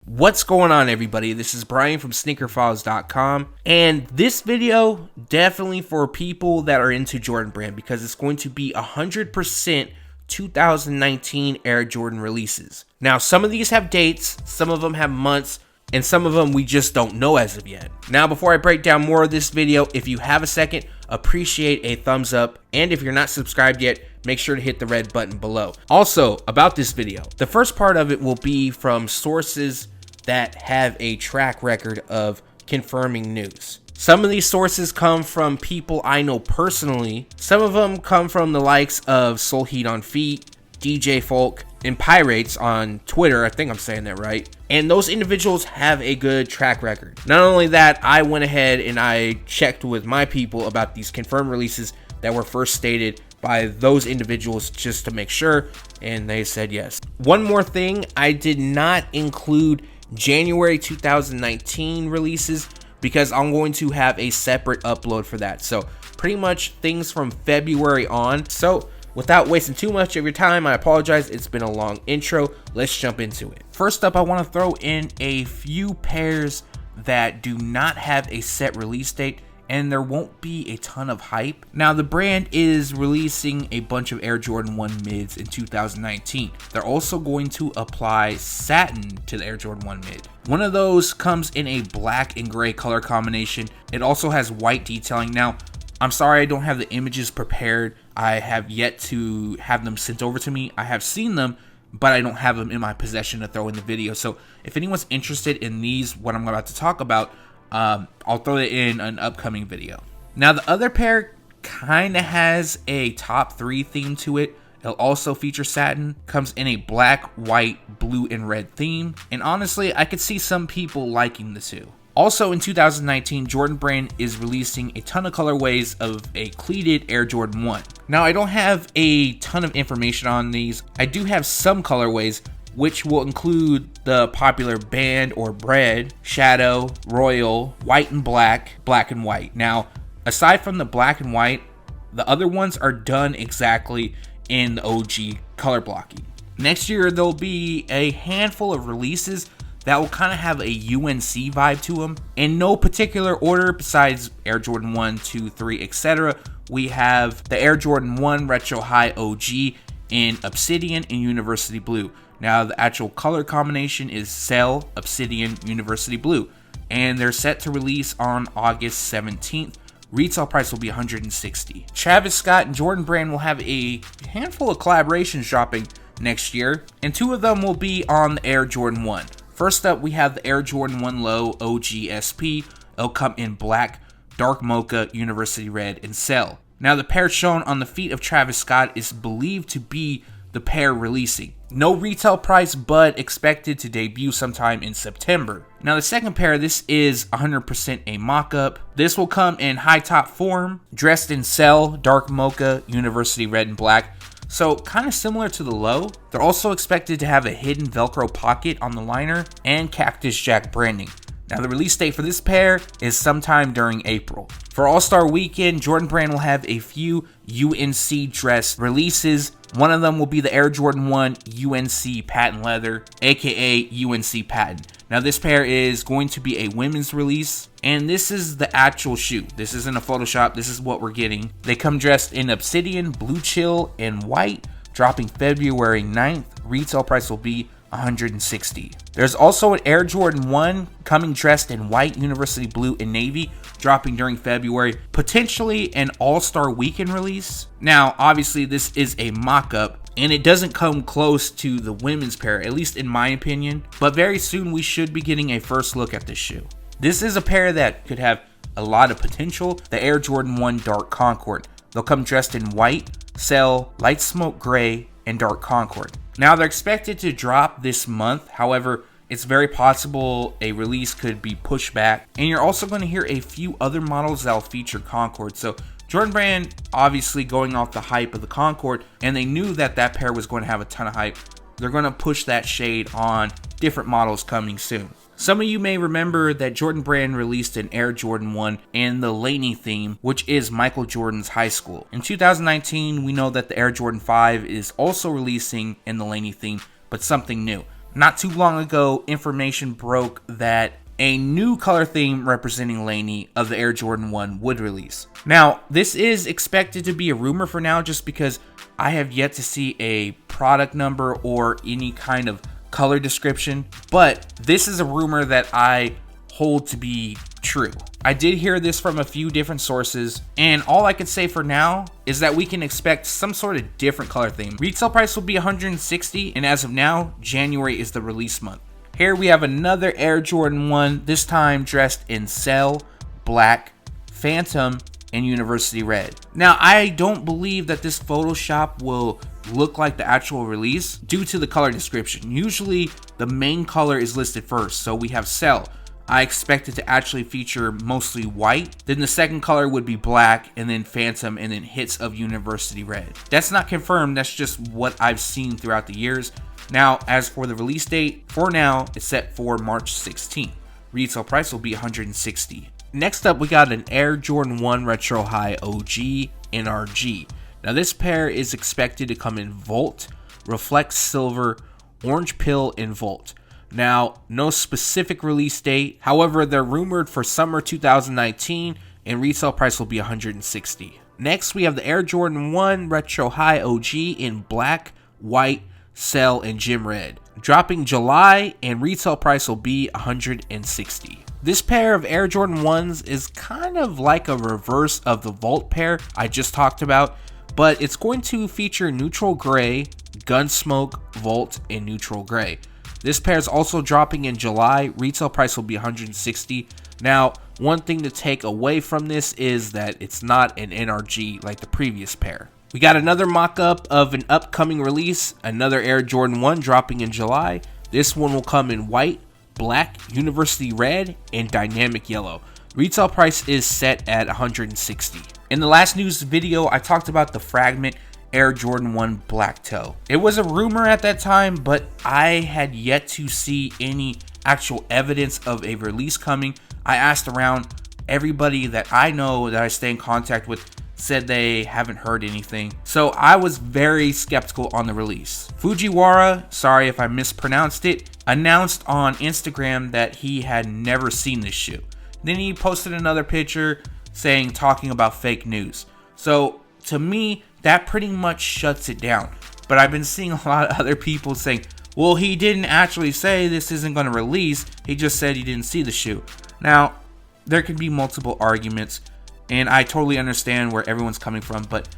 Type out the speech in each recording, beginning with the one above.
What's going on, everybody? This is Brian from SneakerFiles.com, and this video definitely for people that are into Jordan brand because it's going to be 100% 2019 Air Jordan releases. Now, some of these have dates, some of them have months, and some of them we just don't know as of yet. Now, before I break down more of this video, if you have a second, appreciate a thumbs up, and if you're not subscribed yet, make sure to hit the red button below. Also, about this video, the first part of it will be from sources that have a track record of confirming news. Some of these sources come from people I know personally. Some of them come from the likes of Soul Heat on Feet, DJ Folk, and Pirates on Twitter. I think I'm saying that right. And those individuals have a good track record. Not only that, I went ahead and I checked with my people about these confirmed releases that were first stated by those individuals just to make sure, and they said yes. One more thing, I did not include January 2019 releases because I'm going to have a separate upload for that. So pretty much things from February on. So without wasting too much of your time, I apologize, it's been a long intro. Let's jump into it. First up, I want to throw in a few pairs that do not have a set release date, and there won't be a ton of hype. Now, the brand is releasing a bunch of Air Jordan 1 mids in 2019. They're also going to apply satin to the Air Jordan 1 mid. One of those comes in a black and gray color combination. It also has white detailing. Now, I'm sorry I don't have the images prepared. I have yet to have them sent over to me. I have seen them, but I don't have them in my possession to throw in the video. So if anyone's interested in these, what I'm about to talk about, I'll throw it in an upcoming video. Now, the other pair kind of has a top 3 theme to it. It'll also feature satin, comes in a black, white, blue, and red theme. And honestly, I could see some people liking the two. Also in 2019, Jordan brand is releasing a ton of colorways of a cleated Air Jordan 1. Now, I don't have a ton of information on these. I do have some colorways, which will include the popular band or bread, shadow, royal, white and black, black and white. Now, aside from the black and white, the other ones are done exactly in the OG color blocking. Next year, there'll be a handful of releases that will kind of have a UNC vibe to them. In no particular order besides Air Jordan 1, 2, 3, etc. We have the Air Jordan 1 Retro High OG in Obsidian and University Blue. Now, the actual color combination is Cell, Obsidian, University Blue, and they're set to release on August 17th. Retail price will be $160. Travis Scott and Jordan brand will have a handful of collaborations dropping next year, and 2 of them will be on the Air Jordan 1. First up, we have the Air Jordan 1 Low OG SP. It'll come in black, dark mocha, University Red, and Cell. Now, the pair shown on the feet of Travis Scott is believed to be the pair releasing. No retail price, but expected to debut sometime in September. Now, the second pair, this is 100% a mock-up. This will come in high top form, dressed in Cell, dark mocha, University Red, and black. So kind of similar to the Low. They're also expected to have a hidden Velcro pocket on the liner and Cactus Jack branding. Now, the release date for this pair is sometime during April. For All-Star Weekend, Jordan brand will have a few UNC dress releases. One of them will be the Air Jordan 1 UNC Patent Leather, aka UNC Patent. Now, this pair is going to be a women's release, and this is the actual shoe. This isn't a Photoshop, this is what we're getting. They come dressed in Obsidian, Blue Chill, and white, dropping February 9th. Retail price will be $160. There's also an Air Jordan 1 coming dressed in white, University Blue, and navy, dropping during February, potentially an All-Star Weekend release. Now, obviously, this is a mock-up, and it doesn't come close to the women's pair, at least in my opinion, but very soon we should be getting a first look at this shoe. This is a pair that could have a lot of potential, the Air Jordan 1 Dark Concord. They'll come dressed in white, Cell, light smoke gray, and dark Concord. Now, they're expected to drop this month. However, it's very possible a release could be pushed back. And you're also going to hear a few other models that'll feature Concord. So Jordan brand obviously going off the hype of the Concord, and they knew that that pair was going to have a ton of hype. They're going to push that shade on different models coming soon. Some of you may remember that Jordan brand released an Air Jordan 1 in the Laney theme, which is Michael Jordan's high school. In 2019, we know that the Air Jordan 5 is also releasing in the Laney theme, but something new. Not too long ago, information broke that a new color theme representing Laney of the Air Jordan 1 would release. Now, this is expected to be a rumor for now just because I have yet to see a product number or any kind of color description, but this is a rumor that I hold to be true. I did hear this from a few different sources, and all I can say for now is that we can expect some sort of different color theme. Retail price will be $160, and as of now, January is the release month. Here we have another Air Jordan 1, this time dressed in Cell, Black, Phantom, and University Red. Now, I don't believe that this Photoshop will look like the actual release due to the color description. Usually, the main color is listed first, so we have Cell. I expect it to actually feature mostly white. Then the second color would be black, and then Phantom, and then hits of University Red. That's not confirmed, that's just what I've seen throughout the years. Now, as for the release date, for now, it's set for March 16th. Retail price will be $160. Next up, we got an Air Jordan 1 Retro High OG NRG. Now, this pair is expected to come in Volt, Reflect Silver, Orange Pill, and Volt. Now, no specific release date. However, they're rumored for summer 2019, and retail price will be $160. Next, we have the Air Jordan 1 Retro High OG in Black, White, Cell, and Gym Red. Dropping July, and retail price will be $160. This pair of Air Jordan 1s is kind of like a reverse of the Volt pair I just talked about, but it's going to feature neutral gray, Gunsmoke, Volt, and neutral gray. This pair is also dropping in July. Retail price will be $160. Now, one thing to take away from this is that it's not an NRG like the previous pair. We got another mock-up of an upcoming release, another Air Jordan 1 dropping in July. This one will come in white, black, University Red, and dynamic yellow. Retail price is set at $160. In the last news video, I talked about the Fragment Air Jordan 1 Black Toe. It was a rumor at that time, but I had yet to see any actual evidence of a release coming. I asked around, everybody that I know that I stay in contact with said they haven't heard anything. So I was very skeptical on the release. Fujiwara, sorry if I mispronounced it, announced on Instagram that he had never seen this shoe. Then he posted another picture talking about fake news. So to me, that pretty much shuts it down. But I've been seeing a lot of other people saying, well, he didn't actually say this isn't going to release. He just said he didn't see the shoe. Now, there could be multiple arguments, and I totally understand where everyone's coming from, but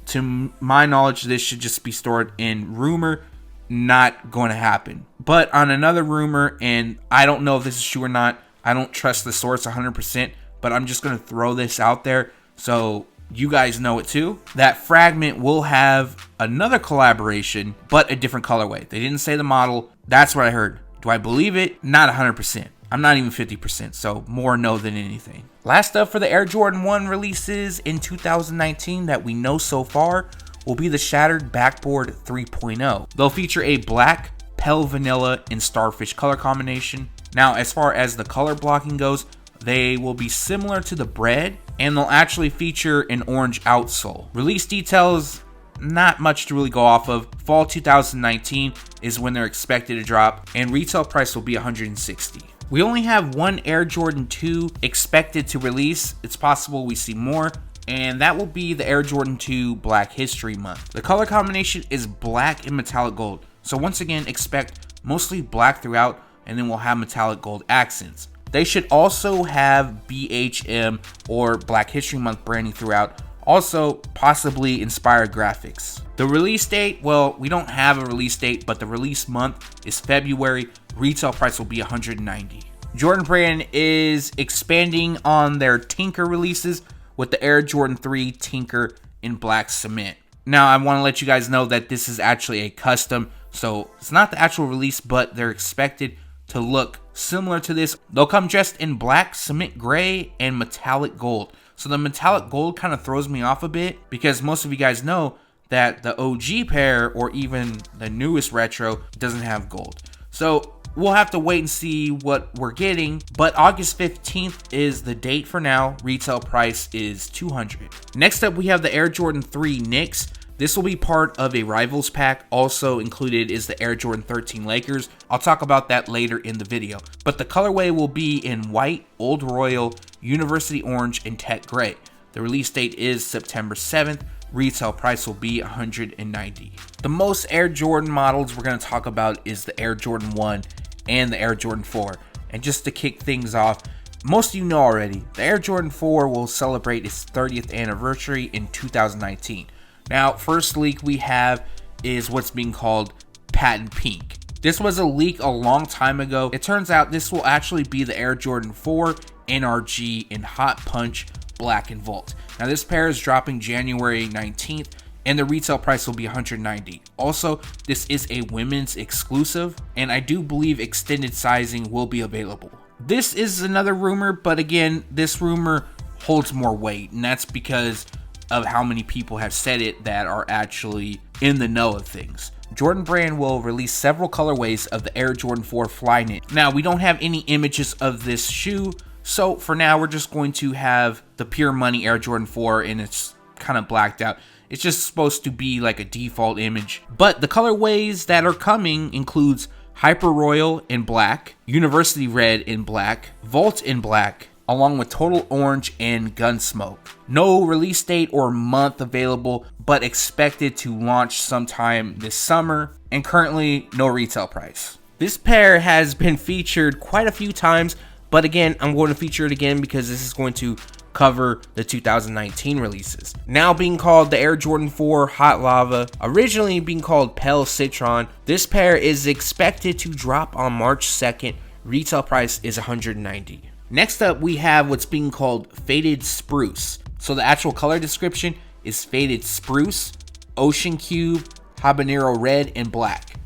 to my knowledge, this should just be stored in rumor, not going to happen. But on another rumor, and I don't know if this is true or not, I don't trust the source 100%, but I'm just going to throw this out there so you guys know it too, that Fragment will have another collaboration, but a different colorway. They didn't say the model. That's what I heard. Do I believe it? Not 100%. I'm not even 50%, so more no than anything. Last up for the Air Jordan 1 releases in 2019 that we know so far will be the Shattered Backboard 3.0. They'll feature a black, pale vanilla, and starfish color combination. Now, as far as the color blocking goes, they will be similar to the Bread, and they'll actually feature an orange outsole. Release details, not much to really go off of. Fall 2019 is when they're expected to drop, and retail price will be $160. We only have one Air Jordan 2 expected to release. It's possible we see more, and that will be the Air Jordan 2 Black History Month. The color combination is black and metallic gold, so once again expect mostly black throughout, and then we'll have metallic gold accents. They should also have BHM or Black History Month branding throughout, also possibly inspired graphics. The release date, well, we don't have a release date, but the release month is February. Retail price will be $190. Jordan Brand is expanding on their Tinker releases with the Air Jordan 3 Tinker in black cement. Now, I want to let you guys know that this is actually a custom, so it's not the actual release, but they're expected to look similar to this. They'll come dressed in black, cement gray, and metallic gold. So the metallic gold kind of throws me off a bit because most of you guys know that the OG pair or even the newest retro doesn't have gold. So we'll have to wait and see what we're getting, but August 15th is the date for now. Retail price is $200. Next up, we have the Air Jordan 3 Knicks. This will be part of a Rivals pack. Also included is the Air Jordan 13 Lakers. I'll talk about that later in the video. But the colorway will be in white, Old Royal, University Orange, and Tech Gray. The release date is September 7th. Retail price will be $190. The most Air Jordan models we're going to talk about is the Air Jordan 1 and the Air Jordan 4. And just to kick things off, most of you know already, the Air Jordan 4 will celebrate its 30th anniversary in 2019. Now, first leak we have is what's being called Patent Pink. This was a leak a long time ago. It turns out this will actually be the Air Jordan 4 NRG in Hot Punch, Black, and Volt. Now, this pair is dropping January 19th, and the retail price will be $190. Also, this is a women's exclusive, and I do believe extended sizing will be available. This is another rumor, but again, this rumor holds more weight, and that's because of how many people have said it that are actually in the know of things. Jordan Brand will release several colorways of the Air Jordan 4 Flyknit. Now, we don't have any images of this shoe, so for now, we're just going to have the pure money Air Jordan 4, and it's kind of blacked out. It's just supposed to be like a default image. But the colorways that are coming includes Hyper Royal in black, University Red in black, Volt in black, along with Total Orange and Gunsmoke. No release date or month available, but expected to launch sometime this summer, and currently no retail price. This pair has been featured quite a few times, but again, I'm going to feature it again because this is going to cover the 2019 releases. Now being called the Air Jordan 4 Hot Lava, originally being called Pale Citron, this pair is expected to drop on March 2nd. Retail price is $190. Next up, we have what's being called Faded Spruce. So the actual color description is Faded Spruce, Ocean Cube, Habanero Red, and Black.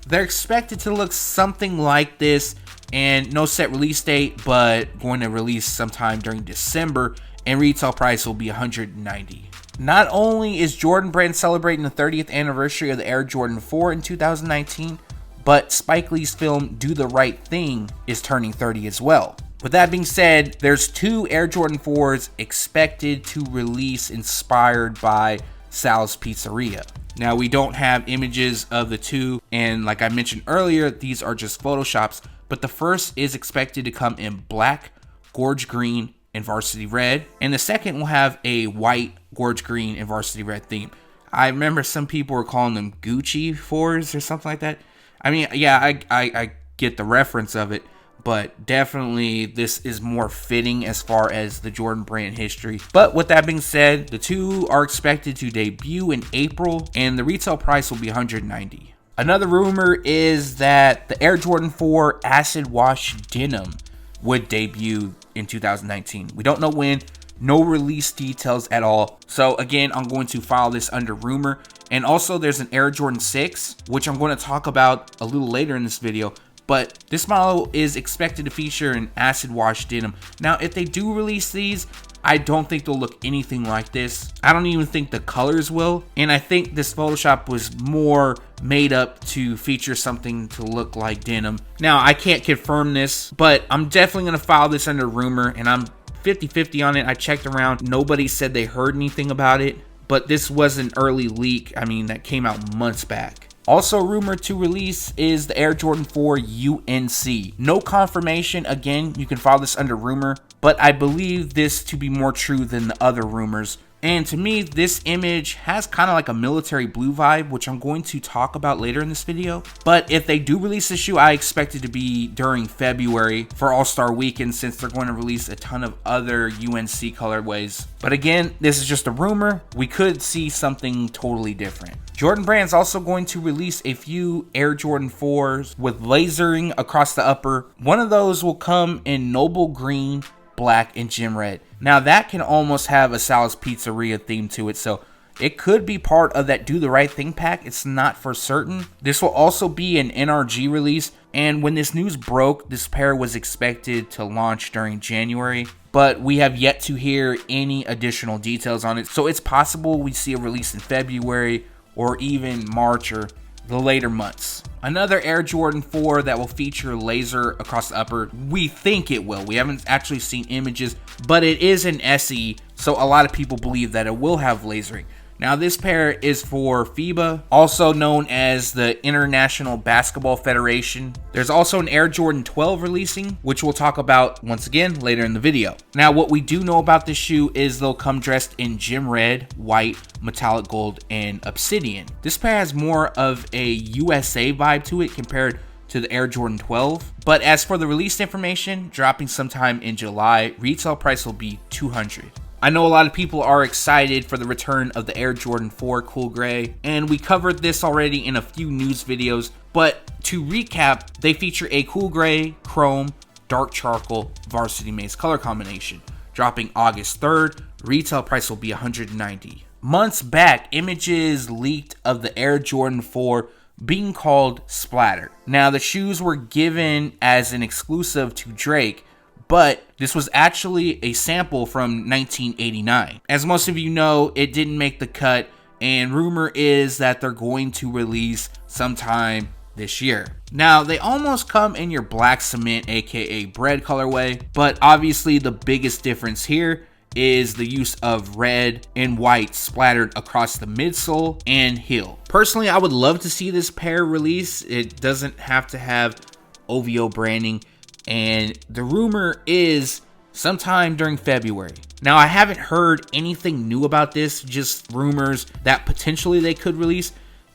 They're expected to look something like this, and no set release date, but going to release sometime during December, and retail price will be $190. Not only is Jordan Brand celebrating the 30th anniversary of the Air Jordan 4 in 2019, but Spike Lee's film Do the Right Thing is turning 30 as well. With that being said, there's two Air Jordan 4s expected to release inspired by Sal's Pizzeria. Now, we don't have images of the two, and like I mentioned earlier, these are just photoshops, but the first is expected to come in black, gorge green, and varsity red, and the second will have a white, gorge green, and varsity red theme. I remember some people were calling them Gucci 4s or something like that. I mean, yeah, I get the reference of it, but definitely this is more fitting as far as the Jordan Brand history. But with that being said, the two are expected to debut in April, and the retail price will be $190. Another rumor is that the Air Jordan 4 Acid Wash Denim would debut in 2019. We don't know when, no release details at all. So again, I'm going to file this under rumor. And also there's an Air Jordan 6, which I'm going to talk about a little later in this video. But this model is expected to feature an acid wash denim. Now, if they do release these, I don't think they'll look anything like this. I don't even think the colors will. And I think this Photoshop was more made up to feature something to look like denim. Now, I can't confirm this, but I'm definitely going to file this under rumor, and I'm 50-50 on it. I checked around. Nobody said they heard anything about it, but this was an early leak. I mean, that came out months back. Also rumored to release is the Air Jordan 4 UNC. No confirmation. Again, you can file this under rumor, but I believe this to be more true than the other rumors. And to me, this image has kind of like a military blue vibe, which I'm going to talk about later in this video. But if they do release this shoe, I expect it to be during February for All-Star Weekend, since they're going to release a ton of other UNC colorways. But again, this is just a rumor. We could see something totally different. Jordan Brand's also going to release a few Air Jordan 4s with lasering across the upper. One of those will come in Noble Green, Black, and Gym Red. Now that can almost have a Sal's Pizzeria theme to it, so it could be part of that Do the Right Thing pack. It's not for certain. This will also be an NRG release, and when this news broke, this pair was expected to launch during January, but we have yet to hear any additional details on it, so it's possible we see a release in February or even March or the later months. Another Air Jordan 4 that will feature laser across the upper. We think it will. We haven't actually seen images, but it is an SE, so a lot of people believe that it will have lasering. Now this pair is for FIBA, also known as the International Basketball Federation. There's also an Air Jordan 12 releasing, which we'll talk about once again later in the video. Now what we do know about this shoe is they'll come dressed in gym red, white, metallic gold, and obsidian. This pair has more of a USA vibe to it compared to the Air Jordan 12. But as for the release information, dropping sometime in July, retail price will be $200. I know a lot of people are excited for the return of the Air Jordan 4 Cool Gray, and we covered this already in a few news videos, but to recap, they feature a cool gray, chrome, dark charcoal, varsity maze color combination. Dropping August 3rd, retail price will be $190. Months back, images leaked of the Air Jordan 4 being called Splatter. Now the shoes were given as an exclusive to Drake, but this was actually a sample from 1989. As most of you know, it didn't make the cut, and rumor is that they're going to release sometime this year. Now, they almost come in your black cement, aka bread colorway, but obviously the biggest difference here is the use of red and white splattered across the midsole and heel. Personally, I would love to see this pair release. It doesn't have to have OVO branding, and the rumor is sometime during February. Now, I haven't heard anything new about this, just rumors that potentially they could release.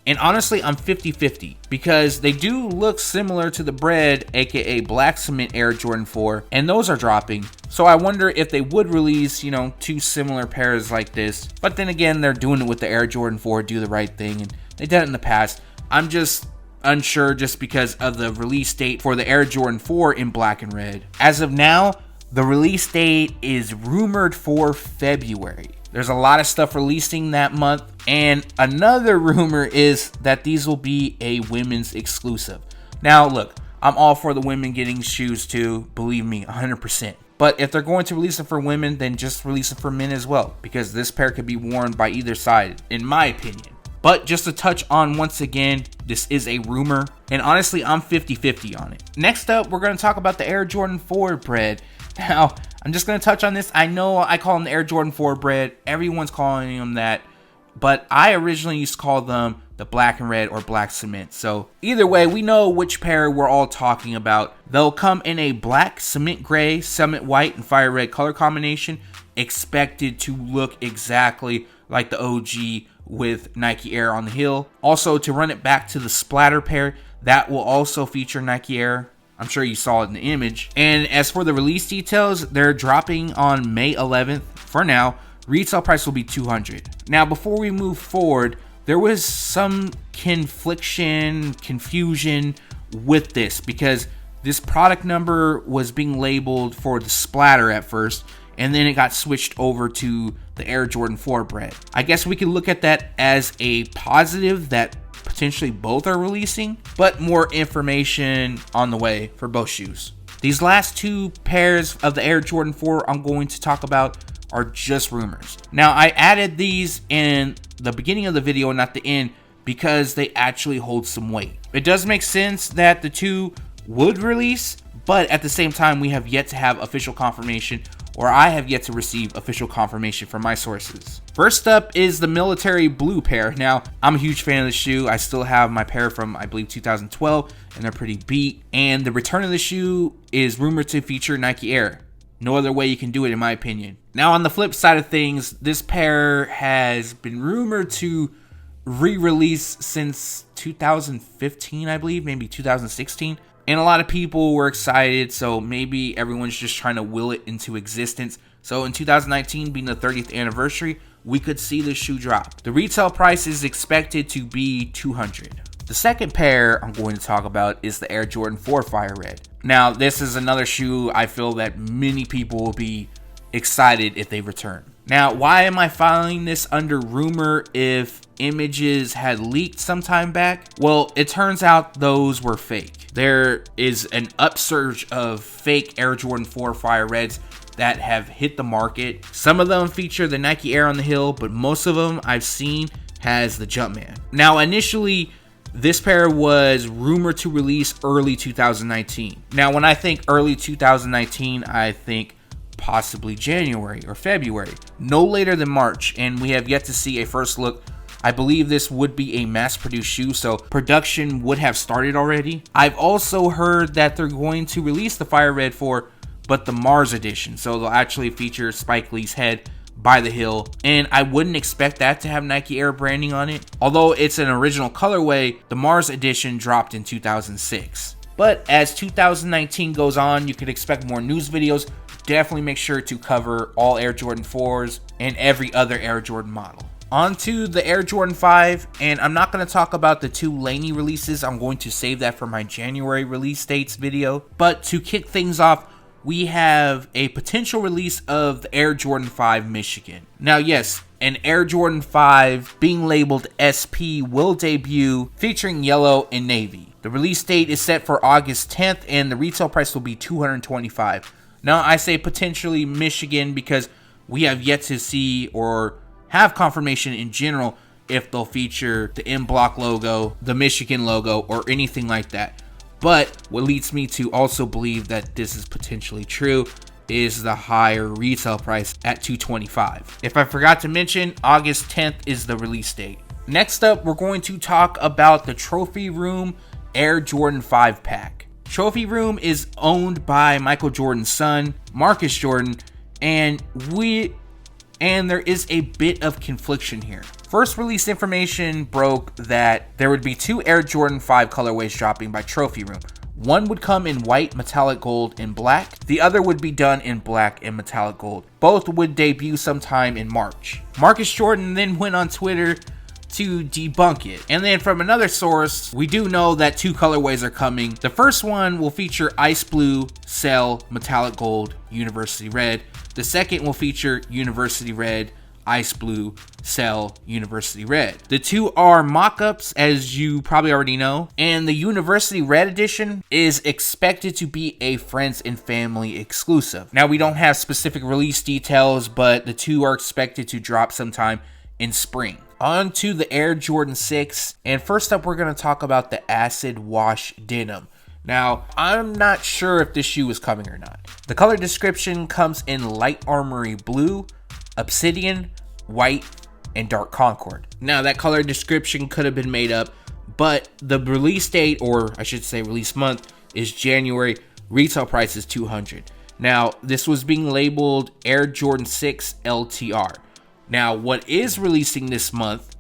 And honestly, I'm 50-50 because they do look similar to the bread, aka black cement Air Jordan 4, and those are dropping. So I wonder if they would release, two similar pairs like this. But then again, they're doing it with the Air Jordan 4, do the right thing, and they've done it in the past. I'm just unsure just because of the release date for the Air Jordan 4 in black and red. As of now, the release date is rumored for February. There's a lot of stuff releasing that month, and another rumor is that these will be a women's exclusive. Now look, I'm all for the women getting shoes too, believe me, 100%. But if they're going to release it for women, then just release it for men as well, because this pair could be worn by either side, in my opinion. But just to touch on once again, this is a rumor, and honestly, I'm 50-50 on it. Next up, we're going to talk about the Air Jordan 4 bread. Now, I'm just going to touch on this. I know I call them the Air Jordan 4 bread. Everyone's calling them that, but I originally used to call them the black and red or black cement. So either way, we know which pair we're all talking about. They'll come in a black, cement gray, cement white, and fire red color combination, expected to look exactly like the OG with Nike Air on the heel. Also, to run it back to the splatter pair, that will also feature Nike Air. I'm sure you saw it in the image. And as for the release details, they're dropping on May 11th. For now, retail price will be $200. Now, before we move forward, there was some confusion with this because this product number was being labeled for the splatter at first, and then it got switched over to the Air Jordan 4 bread. I guess we could look at that as a positive that potentially both are releasing, but more information on the way for both shoes. These last two pairs of the Air Jordan 4 I'm going to talk about are just rumors. Now, I added these in the beginning of the video and not the end because they actually hold some weight. It does make sense that the two would release, but at the same time, we have yet to have official confirmation, or I have yet to receive official confirmation from my sources. First up is the military blue pair. Now, I'm a huge fan of the shoe. I still have my pair from, I believe, 2012, and they're pretty beat. And the return of the shoe is rumored to feature Nike Air. No other way you can do it, in my opinion. Now, on the flip side of things, this pair has been rumored to re-release since 2015, I believe, maybe 2016. And a lot of people were excited, so maybe everyone's just trying to will it into existence. So in 2019, being the 30th anniversary, we could see this shoe drop. The retail price is expected to be $200. The second pair I'm going to talk about is the Air Jordan 4 Firered. Now, this is another shoe I feel that many people will be excited if they return. Now, why am I filing this under rumor if images had leaked sometime back? Well, it turns out those were fake. There is an upsurge of fake Air Jordan 4 Firereds that have hit the market. Some of them feature the Nike Air on the heel, but most of them I've seen has the Jumpman. Now, initially, this pair was rumored to release early 2019. Now, when I think early 2019, I think possibly January or February, no later than March, and we have yet to see a first look. I believe this would be a mass-produced shoe, so production would have started already. I've also heard that they're going to release the Firered 4, but the Mars edition, so they'll actually feature Spike Lee's head by the heel, and I wouldn't expect that to have Nike Air branding on it. Although it's an original colorway, the Mars edition dropped in 2006. But as 2019 goes on, you can expect more news videos. Definitely make sure to cover all Air Jordan 4s and every other Air Jordan model. On to the Air Jordan 5, and I'm not going to talk about the 2 Laney releases. I'm going to save that for my January release dates video. But to kick things off, we have a potential release of the Air Jordan 5 Michigan. Now, yes, an Air Jordan 5 being labeled SP will debut, featuring yellow and navy. The release date is set for August 10th, and the retail price will be $225. Now, I say potentially Michigan because we have yet to see or have confirmation in general if they'll feature the M Block logo, the Michigan logo, or anything like that. But what leads me to also believe that this is potentially true is the higher retail price at $225. If I forgot to mention, August 10th is the release date. Next up, we're going to talk about the Trophy Room Air Jordan 5 pack. Trophy Room is owned by Michael Jordan's son, Marcus Jordan, and there is a bit of confliction here. First release information broke that there would be 2 Air Jordan 5 colorways dropping by Trophy Room. One would come in white, metallic gold, and black. The other would be done in black and metallic gold. Both would debut sometime in March. Marcus Jordan then went on Twitter to debunk it. And then from another source, we do know that 2 colorways are coming. The first one will feature ice blue, cell, metallic gold, university red. The second will feature university red, ice blue, cell, university red. The 2 are mock-ups, as you probably already know, and the university red edition is expected to be a friends and family exclusive. Now, we don't have specific release details, but the 2 are expected to drop sometime in spring. On to the Air Jordan 6, and first up we're going to talk about the acid wash denim. Now, I'm not sure if this shoe is coming or not. The color description comes in light armory blue, obsidian, white, and dark concord. Now, that color description could have been made up, but the release date, or I should say release month, is January. Retail price is $200. Now, this was being labeled Air Jordan 6 Ltr. Now, what is releasing this month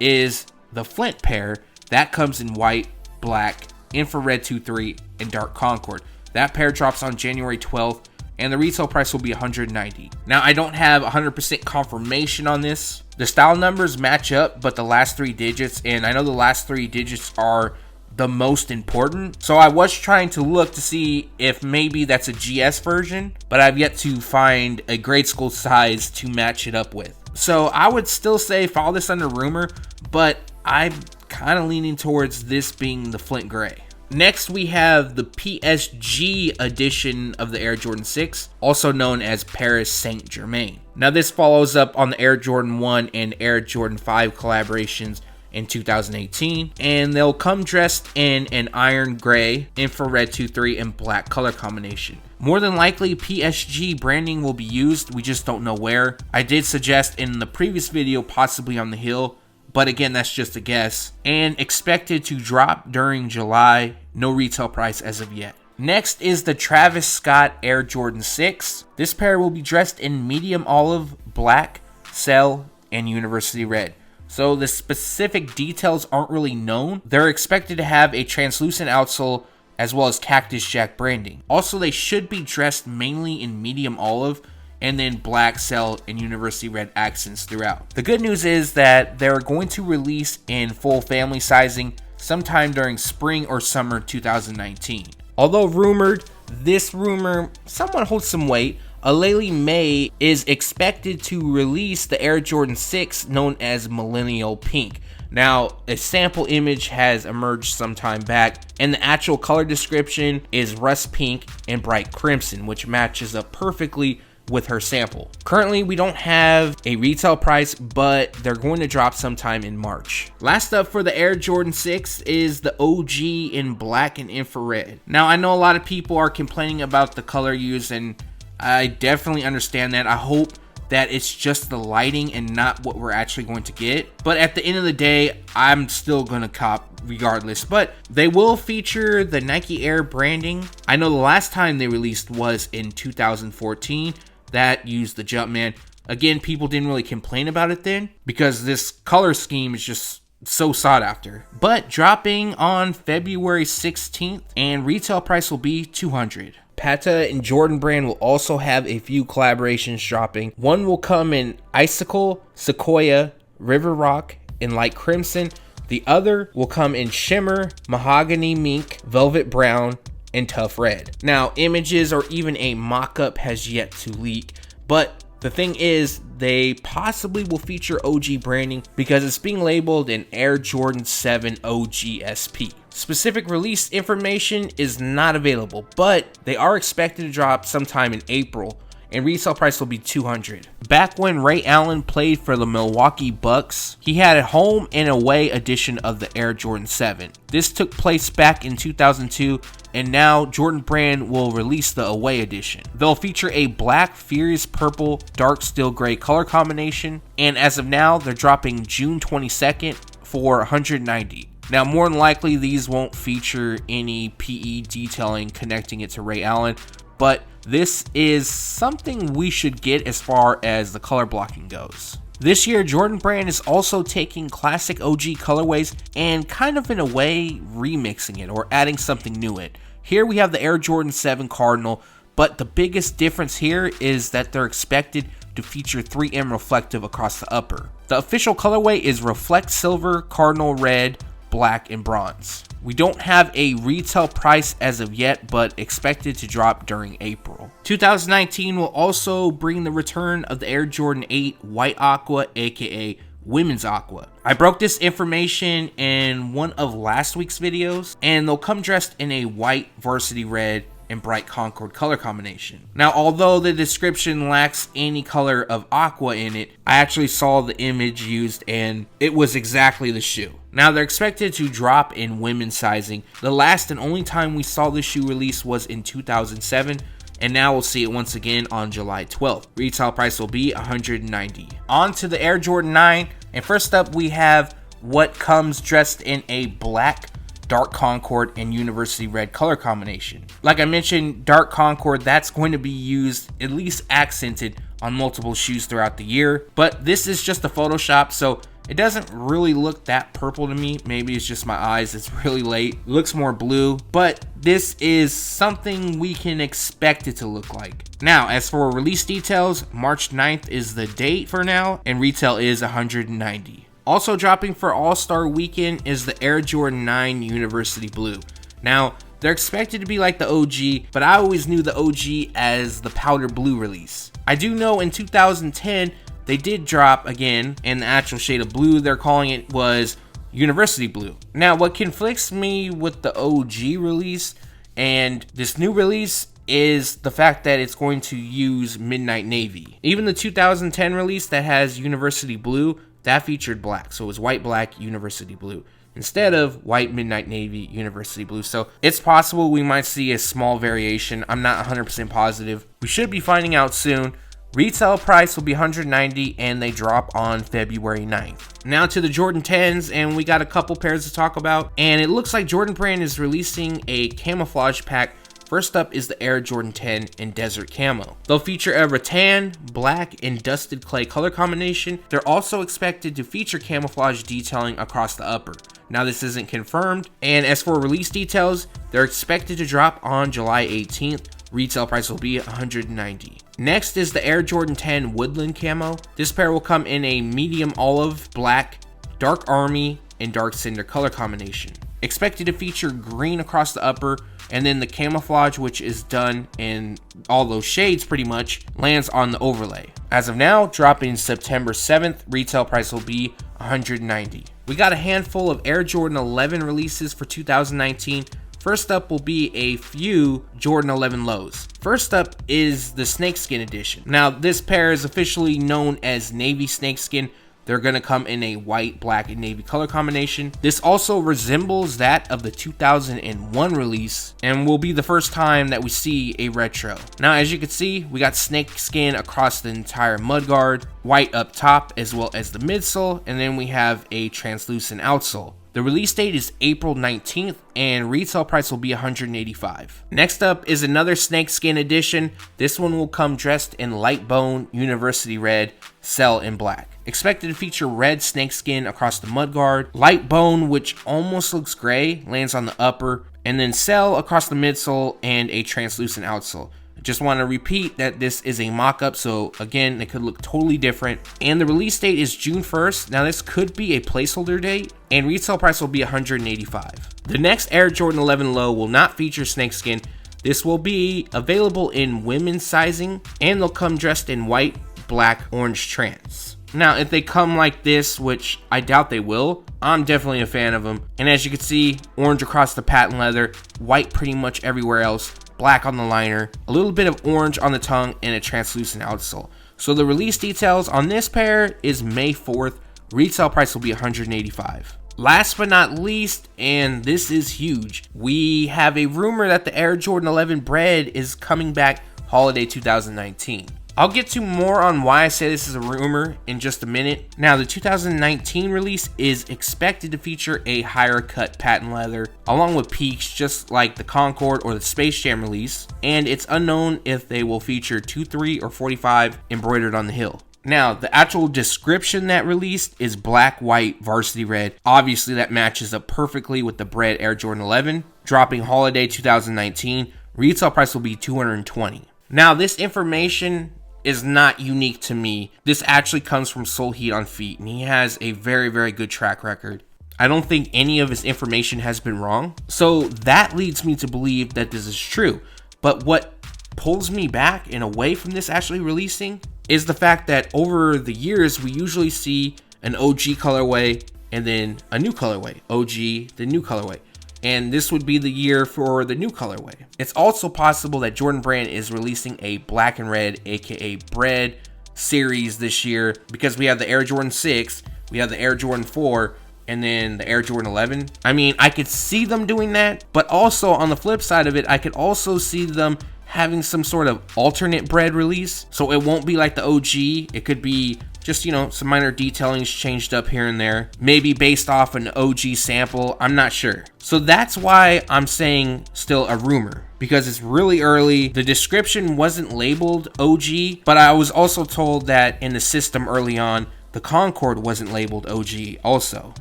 is the Flint pair. That comes in white, black, infrared 2.3, and dark concord. That pair drops on January 12th, and the retail price will be $190. Now, I don't have 100% confirmation on this. The style numbers match up, but the last 3 digits, and I know the last 3 digits are the most important. So I was trying to look to see if maybe that's a GS version, but I've yet to find a grade school size to match it up with. So I would still say follow this under rumor, but I'm kind of leaning towards this being the Flint Gray. Next, we have the PSG edition of the Air Jordan 6, also known as Paris Saint-Germain. Now, this follows up on the Air Jordan 1 and Air Jordan 5 collaborations in 2018, and they'll come dressed in an iron gray, infrared 2.3, and black color combination. More than likely, PSG branding will be used, we just don't know where. I did suggest in the previous video possibly on the heel, but again, that's just a guess. And expected to drop during July, no retail price as of yet. Next is the Travis Scott Air Jordan 6. This pair will be dressed in medium olive, black, cell, and university red. So the specific details aren't really known. They're expected to have a translucent outsole as well as Cactus Jack branding. Also, they should be dressed mainly in medium olive and then black, cell, and university red accents throughout. The good news is that they're going to release in full family sizing sometime during spring or summer 2019. Although rumored, this rumor somewhat holds some weight. Aleli May is expected to release the Air Jordan 6 known as Millennial Pink. Now, a sample image has emerged some time back, and the actual color description is rust pink and bright crimson, which matches up perfectly with her sample. Currently, we don't have a retail price, but they're going to drop sometime in March. Last up for the Air Jordan 6 is the OG in black and infrared. Now, I know a lot of people are complaining about the color use, and I definitely understand that. I hope that it's just the lighting and not what we're actually going to get. But at the end of the day, I'm still gonna cop regardless. But they will feature the Nike Air branding. I know the last time they released was in 2014. That used the Jumpman. Again, people didn't really complain about it then because this color scheme is just so sought after. But dropping on February 16th, and retail price will be $200. Pata and Jordan Brand will also have a few collaborations dropping. One will come in Icicle, Sequoia, River Rock, and Light Crimson. The other will come in Shimmer, Mahogany Mink, Velvet Brown, and Tough Red. Now, images or even a mock-up has yet to leak, but the thing is, they possibly will feature OG branding because it's being labeled an Air Jordan 7 OG SP. Specific release information is not available, but they are expected to drop sometime in April, and retail price will be $200. Back when Ray Allen played for the Milwaukee Bucks, he had a home and away edition of the Air Jordan 7. This took place back in 2002, and now Jordan Brand will release the away edition. They'll feature a black, furious purple, dark steel gray color combination, and as of now, they're dropping June 22nd for $190. Now, more than likely, these won't feature any PE detailing connecting it to Ray Allen, but this is something we should get as far as the color blocking goes. This year, Jordan Brand is also taking classic OG colorways and kind of in a way remixing it or adding something new in it. Here we have the Air Jordan 7 Cardinal, but the biggest difference here is that they're expected to feature 3M reflective across the upper. The official colorway is Reflect Silver, Cardinal Red, Black, and Bronze. We don't have a retail price as of yet, but expected to drop during April. 2019 will also bring the return of the Air Jordan 8 White Aqua, aka Women's Aqua. I broke this information in one of last week's videos, and they'll come dressed in a white varsity red and bright Concord color combination. Now, although the description lacks any color of aqua in it, I actually saw the image used and it was exactly the shoe. Now, they're expected to drop in women's sizing. The last and only time we saw this shoe release was in 2007, and now we'll see it once again on July 12th. Retail price will be $190. On to the Air Jordan 9, and first up we have what comes dressed in a black, dark Concord, and University Red color combination. Like I mentioned, dark Concord, that's going to be used, at least accented, on multiple shoes throughout the year, but this is just a Photoshop, so it doesn't really look that purple to me. Maybe it's just my eyes, it's really late. It looks more blue, but this is something we can expect it to look like. Now, as for release details, March 9th is the date for now, and retail is $190. Also dropping for All-Star Weekend is the Air Jordan 9 University Blue. Now, they're expected to be like the OG, but I always knew the OG as the powder blue release. I do know in 2010, they did drop again, and the actual shade of blue they're calling it was University Blue. Now, what conflicts me with the OG release and this new release is the fact that it's going to use Midnight Navy. Even the 2010 release that has University Blue, that featured black, so it was white, black, University Blue, instead of white, Midnight Navy, University Blue. So it's possible we might see a small variation. I'm not 100% positive. We should be finding out soon. Retail price will be $190, and they drop on February 9th. Now to the Jordan 10s, and we got a couple pairs to talk about, and it looks like Jordan Brand is releasing a camouflage pack. First up is the Air Jordan 10 in Desert Camo. They'll feature a rattan, black, and dusted clay color combination. They're also expected to feature camouflage detailing across the upper. Now, this isn't confirmed, and as for release details, they're expected to drop on July 18th. Retail price will be $190. Next is the Air Jordan 10 Woodland Camo. This pair will come in a medium olive, black, dark army, and dark cinder color combination. Expected to feature green across the upper, and then the camouflage, which is done in all those shades pretty much, lands on the overlay. As of now, dropping September 7th, retail price will be $190. We got a handful of Air Jordan 11 releases for 2019. First up will be a few Jordan 11 lows. First up is the Snakeskin edition. Now, this pair is officially known as Navy Snakeskin. They're going to come in a white, black, and navy color combination. This also resembles that of the 2001 release and will be the first time that we see a retro. Now, as you can see, we got snakeskin across the entire mudguard, white up top as well as the midsole, and then we have a translucent outsole. The release date is April 19th and retail price will be $185. Next up is another snakeskin edition. This one will come dressed in light bone, university red, cell, and black. Expected to feature red snakeskin across the mudguard, light bone, which almost looks gray, lands on the upper, and then cell across the midsole and a translucent outsole. Just want to repeat that this is a mock-up, so again, it could look totally different. And the release date is June 1st. Now, this could be a placeholder date, and retail price will be $185. The next Air Jordan 11 Low will not feature snakeskin. This will be available in women's sizing, and they'll come dressed in white, black, orange trans. Now, if they come like this, which I doubt they will, I'm definitely a fan of them. And as you can see, orange across the patent leather, white pretty much everywhere else, black on the liner, a little bit of orange on the tongue, and a translucent outsole. So the release details on this pair is May 4th. Retail price will be $185. Last but not least, and this is huge, we have a rumor that the Air Jordan 11 Bread is coming back holiday 2019. I'll get to more on why I say this is a rumor in just a minute. Now, the 2019 release is expected to feature a higher cut patent leather, along with peaks just like the Concorde or the Space Jam release, and it's unknown if they will feature 23 or 45 embroidered on the heel. Now, the actual description that released is black, white, varsity red. Obviously, that matches up perfectly with the Bread Air Jordan 11, dropping holiday 2019. Retail price will be $220. Now, this information is not unique to me. This actually comes from Soul Heat on Feet, and he has a very, very good track record. I don't think any of his information has been wrong, so that leads me to believe that this is true. But what pulls me back and away from this actually releasing is the fact that over the years, we usually see an OG colorway and then a new colorway, OG, the new colorway. And this would be the year for the new colorway. It's also possible that Jordan Brand is releasing a black and red, aka Bread series this year, because we have the Air Jordan 6, we have the Air Jordan 4, and then the Air Jordan 11. I mean, I could see them doing that, but also on the flip side of it, I could also see them having some sort of alternate Bread release. So it won't be like the OG. It could be just, you know, some minor detailings changed up here and there, maybe based off an OG sample. I'm not sure. So that's why I'm saying still a rumor, because it's really early. The description wasn't labeled OG, but I was also told that in the system early on, the Concorde wasn't labeled OG also.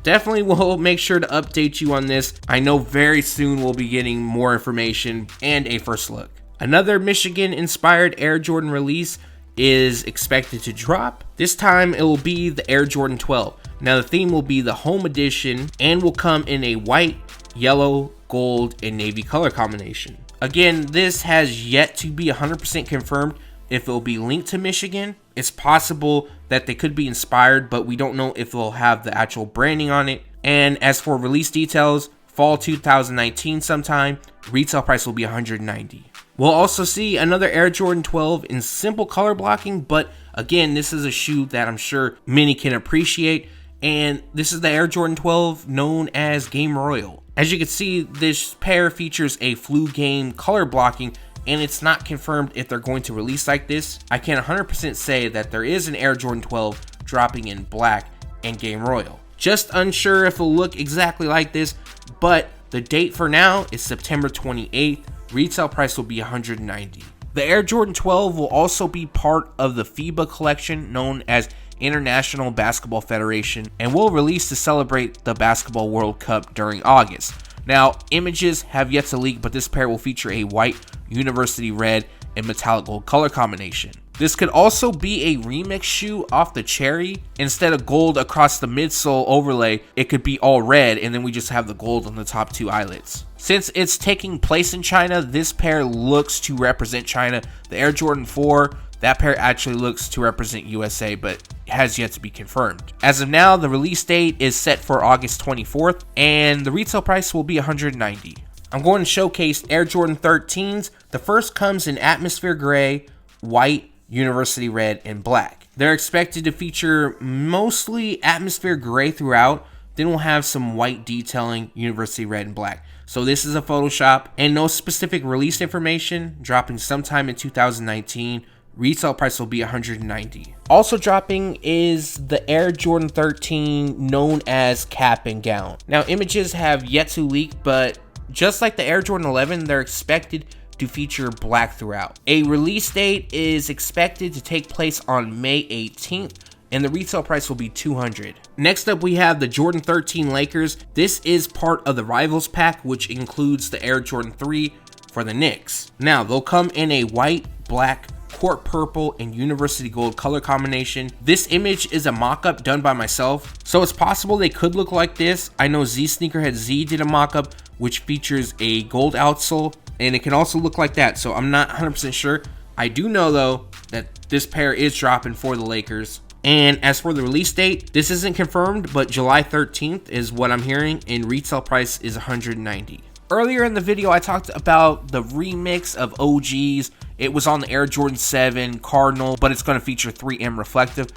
Definitely will make sure to update you on this. I know very soon we'll be getting more information and a first look. Another Michigan inspired Air Jordan release is expected to drop. This time it will be the Air Jordan 12. Now the theme will be the home edition and will come in a white, yellow, gold, and navy color combination. Again, this has yet to be 100% confirmed if it will be linked to Michigan. It's possible that they could be inspired, but we don't know if they'll have the actual branding on it. And as for release details, fall 2019 sometime, retail price will be $190. We'll also see another Air Jordan 12 in simple color blocking, but again, this is a shoe that I'm sure many can appreciate, and this is the Air Jordan 12 known as Game Royal. As you can see, this pair features a flu game color blocking, and it's not confirmed if they're going to release like this. I can 100% say that there is an Air Jordan 12 dropping in black and Game Royal. Just unsure if it'll look exactly like this, but the date for now is September 28th. Retail price will be $190. The Air Jordan 12 will also be part of the FIBA collection known as International Basketball Federation and will release to celebrate the Basketball World Cup during August. Now, images have yet to leak, but this pair will feature a white, university red, and metallic gold color combination. This could also be a remix shoe off the Cherry. Instead of gold across the midsole overlay, it could be all red, and then we just have the gold on the top two eyelets. Since it's taking place in China, this pair looks to represent China. The Air Jordan 4, that pair actually looks to represent USA, but has yet to be confirmed. As of now, the release date is set for August 24th, and the retail price will be $190. I'm going to showcase Air Jordan 13s. The first comes in Atmosphere Gray, White, University Red, and Black. They're expected to feature mostly atmosphere gray throughout. Then we'll have some white detailing, University Red and Black. So this is a Photoshop and no specific release information, dropping sometime in 2019. Retail price will be $190. Also dropping is the Air Jordan 13 known as Cap and Gown. Now images have yet to leak, but just like the Air Jordan 11, they're expected to feature black throughout. A release date is expected to take place on May 18th, and the retail price will be $200. Next up, we have the Jordan 13 Lakers. This is part of the Rivals pack, which includes the Air Jordan 3 for the Knicks. Now, they'll come in a white, black, court purple, and university gold color combination. This image is a mock-up done by myself, so it's possible they could look like this. I know Z Sneakerhead Z did a mock-up which features a gold outsole, and it can also look like that, so I'm not 100% sure. I do know though that this pair is dropping for the Lakers. And as for the release date, this isn't confirmed, but July 13th is what I'm hearing, and retail price is $190. Earlier in the video, I talked about the remix of OGs. It was on the Air Jordan 7 Cardinal, but it's going to feature 3M reflective.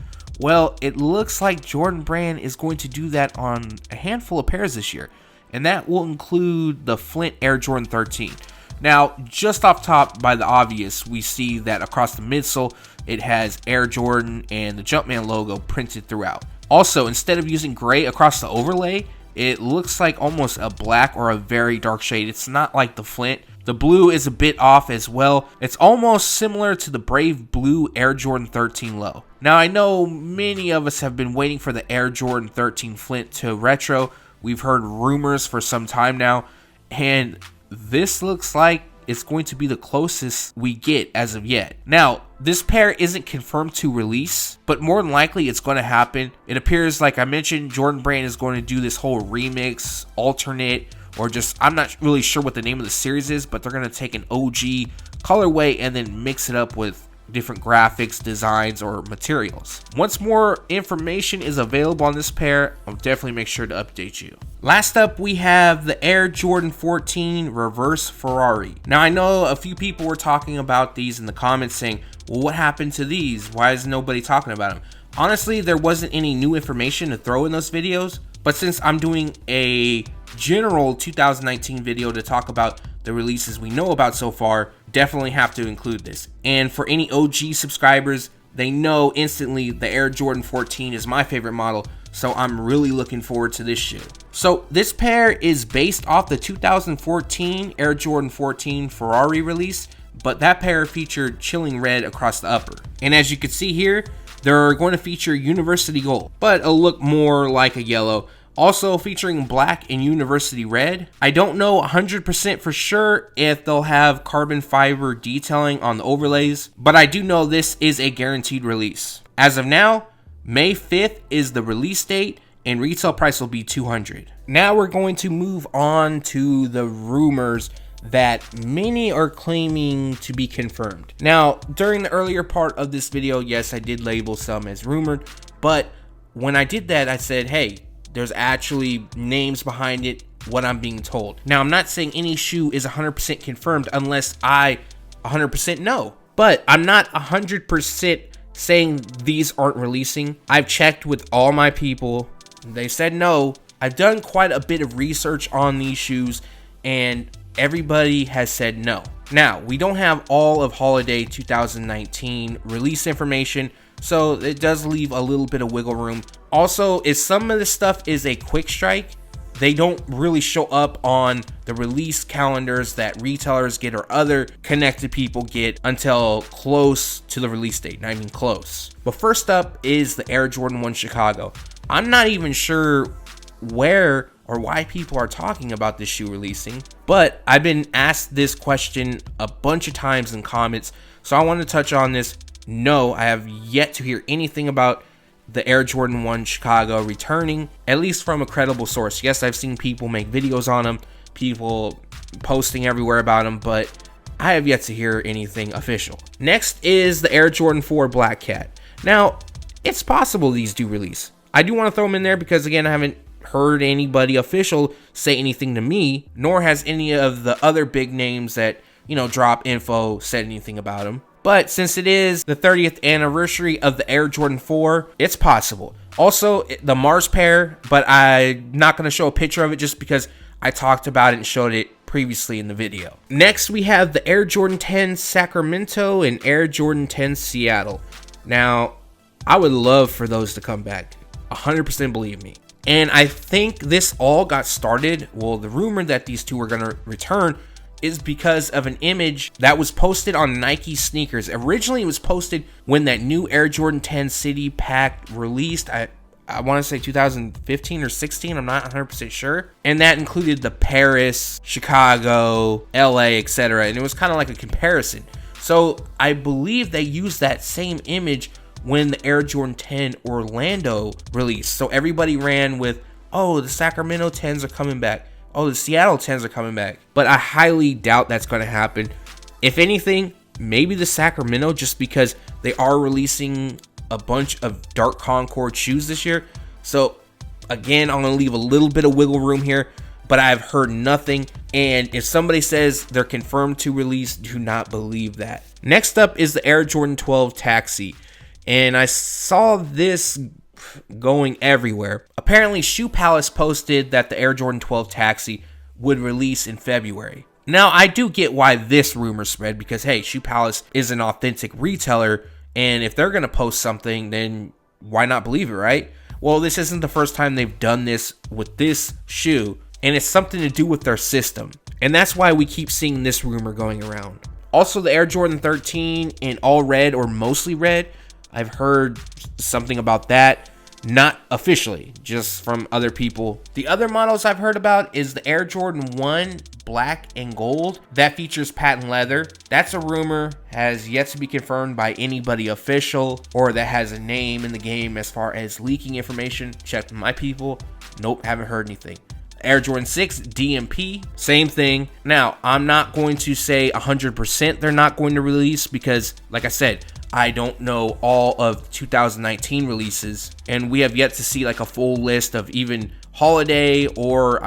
Well, it looks like Jordan Brand is going to do that on a handful of pairs this year, and that will include the Flint Air Jordan 13. Now, just off top, by the obvious, we see that across the midsole, it has Air Jordan and the Jumpman logo printed throughout. Also, instead of using gray across the overlay, it looks like almost a black or a very dark shade. It's not like the Flint. The blue is a bit off as well. It's almost similar to the Brave Blue Air Jordan 13 low. Now, I know many of us have been waiting for the Air Jordan 13 Flint to retro. We've heard rumors for some time now, and this looks like it's going to be the closest we get as of yet. Now, this pair isn't confirmed to release, but more than likely it's going to happen. It appears, like I mentioned, Jordan Brand is going to do this whole remix, alternate, or just, I'm not really sure what the name of the series is, but they're going to take an OG colorway and then mix it up with different graphics, designs, or materials. Once more information is available on this pair, I'll definitely make sure to update you. Last up, we have the Air Jordan 14 Reverse Ferrari. Now, I know a few people were talking about these in the comments saying, well, what happened to these? Why is nobody talking about them? Honestly, there wasn't any new information to throw in those videos, but since I'm doing a general 2019 video to talk about the releases we know about so far, definitely have to include this. And for any OG subscribers, they know instantly the Air Jordan 14 is my favorite model, so I'm really looking forward to this shoe. So this pair is based off the 2014 Air Jordan 14 Ferrari release, but that pair featured chilling red across the upper. And as you can see here, they're going to feature university gold, but it'll look more like a yellow. Also featuring black and university red. I don't know 100% for sure if they'll have carbon fiber detailing on the overlays, but I do know this is a guaranteed release. As of now, May 5th is the release date, and retail price will be $200. Now we're going to move on to the rumors that many are claiming to be confirmed. Now, during the earlier part of this video, yes, I did label some as rumored, but when I did that, I said, hey, there's actually names behind it, what I'm being told. Now, I'm not saying any shoe is 100% confirmed unless I 100% know, but I'm not 100% saying these aren't releasing. I've checked with all my people. They said no. I've done quite a bit of research on these shoes, and everybody has said no. Now, we don't have all of holiday 2019 release information, so it does leave a little bit of wiggle room. Also, if some of this stuff is a quick strike, they don't really show up on the release calendars that retailers get or other connected people get until close to the release date, not even close. But first up is the Air Jordan 1 Chicago. I'm not even sure where or why people are talking about this shoe releasing, but I've been asked this question a bunch of times in comments, so I want to touch on this. No, I have yet to hear anything about the Air Jordan 1 Chicago returning, at least from a credible source. Yes, I've seen people make videos on them, people posting everywhere about them, but I have yet to hear anything official. Next is the Air Jordan 4 Black Cat. Now, it's possible these do release. I do want to throw them in there because, again, I haven't heard anybody official say anything to me, nor has any of the other big names that, you know, drop info said anything about them. But since it is the 30th anniversary of the Air Jordan 4, it's possible. Also, the Mars pair, but I'm not going to show a picture of it just because I talked about it and showed it previously in the video. Next, we have the Air Jordan 10 Sacramento and Air Jordan 10 Seattle. Now, I would love for those to come back. 100% believe me. And I think this all got started, well, the rumor that these two were going to return is because of an image that was posted on Nike sneakers. Originally, it was posted when that new Air Jordan 10 City Pack released. I want to say 2015 or 16. I'm not 100% sure. And that included the Paris, Chicago, LA, etc. And it was kind of like a comparison. So I believe they used that same image when the Air Jordan 10 Orlando released. So everybody ran with, oh, the Sacramento 10s are coming back. Oh, the Seattle 10s are coming back. But I highly doubt that's going to happen. If anything, maybe the Sacramento, just because they are releasing a bunch of dark Concord shoes this year. So again, I'm going to leave a little bit of wiggle room here, but I've heard nothing. And if somebody says they're confirmed to release, do not believe that. Next up is the Air Jordan 12 Taxi. And I saw this going everywhere. Apparently, Shoe Palace posted that the Air Jordan 12 Taxi would release in February. Now, I do get why this rumor spread because, hey, Shoe Palace is an authentic retailer, and if they're going to post something, then why not believe it, right? Well, this isn't the first time they've done this with this shoe, and it's something to do with their system. And that's why we keep seeing this rumor going around. Also, the Air Jordan 13 in all red or mostly red, I've heard something about that. Not officially, just from other people. The other models I've heard about is the Air Jordan 1 black and gold that features patent leather. That's a rumor, has yet to be confirmed by anybody official or that has a name in the game as far as leaking information. Checked with my people. Nope, haven't heard anything. Air Jordan 6 DMP, same thing. Now, I'm not going to say 100% they're not going to release because, like I said, I don't know all of 2019 releases, and we have yet to see like a full list of even holiday or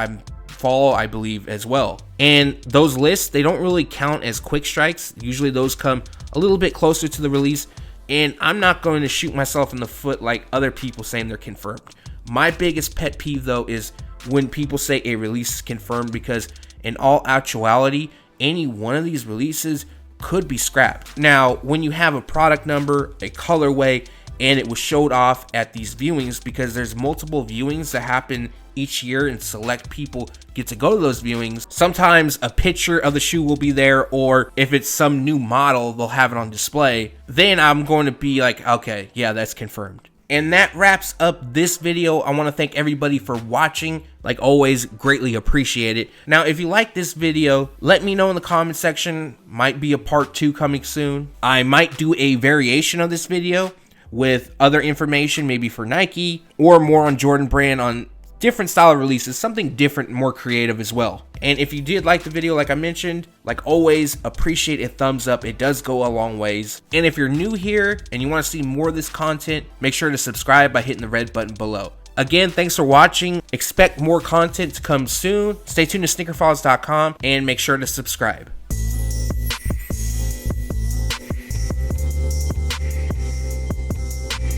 fall, I believe, as well. And those lists, they don't really count as quick strikes. Usually those come a little bit closer to the release, and I'm not going to shoot myself in the foot like other people saying they're confirmed. My biggest pet peeve, though, is when people say a release is confirmed, because in all actuality, any one of these releases could be scrapped. Now, when you have a product number, a colorway, and it was showed off at these viewings, because there's multiple viewings that happen each year and select people get to go to those viewings. Sometimes a picture of the shoe will be there, or if it's some new model, they'll have it on display. Then I'm going to be like, okay, yeah, that's confirmed. And that wraps up this video. I want to thank everybody for watching. Like always, greatly appreciate it. Now, if you like this video, let me know in the comment section. Might be a part 2 coming soon. I might do a variation of this video with other information, maybe for Nike, or more on Jordan Brand on different style releases, something different, more creative as well. And if you did like the video, like I mentioned, like always, appreciate a thumbs up. It does go a long ways. And if you're new here and you want to see more of this content, make sure to subscribe by hitting the red button below. Again, thanks for watching. Expect more content to come soon. Stay tuned to SneakerFiles.com and make sure to subscribe.